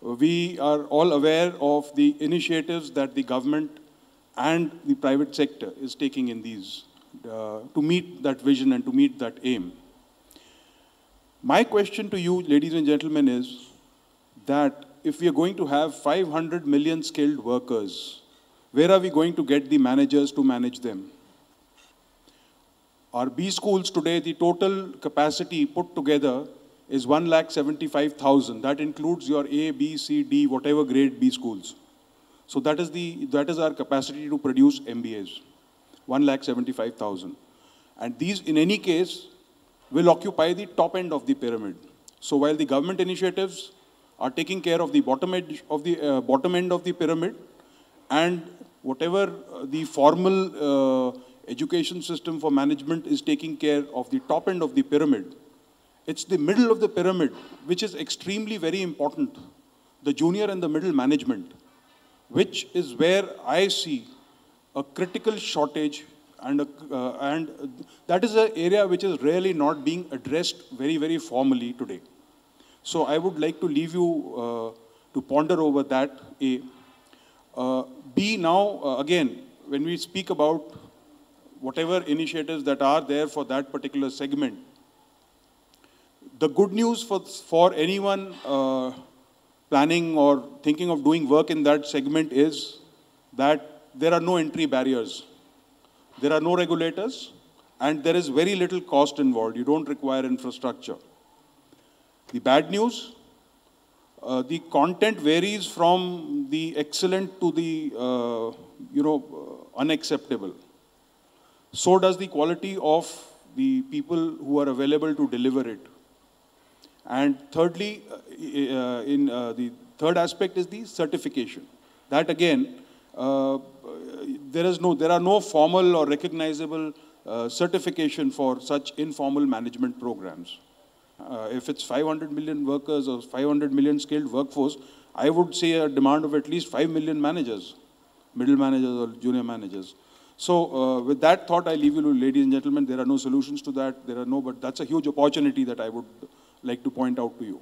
We are all aware of the initiatives that the government and the private sector is taking in these to meet that vision and to meet that aim. My question to you, ladies and gentlemen, is that if we are going to have 500 million skilled workers, where are we going to get the managers to manage them? Our B schools today, the total capacity put together is 1,75,000. That includes your A, B, C, D, whatever grade B schools. So that is our capacity to produce MBAs, 1,75,000. And these, in any case, will occupy the top end of the pyramid. So while the government initiatives are taking care of the bottom end of the pyramid, and whatever the formal education system for management is taking care of the top end of the pyramid, it's the middle of the pyramid which is extremely very important, the junior and the middle management, which is where I see a critical shortage, and that is an area which is really not being addressed very, very formally today. So I would like to leave you to ponder over that, A. B, now, again, when we speak about whatever initiatives that are there for that particular segment, the good news for anyone planning or thinking of doing work in that segment is that there are no entry barriers. There are no regulators, and there is very little cost involved. You don't require infrastructure. The bad news, the content varies from the excellent to the, unacceptable. So does the quality of the people who are available to deliver it. And thirdly, the third aspect is the certification. That again, there are no formal or recognizable certification for such informal management programs. If it's 500 million workers or 500 million skilled workforce, I would say a demand of at least 5 million managers, middle managers or junior managers. So with that thought, I leave you, ladies and gentlemen. There are no solutions to that. But that's a huge opportunity that I would like to point out to you.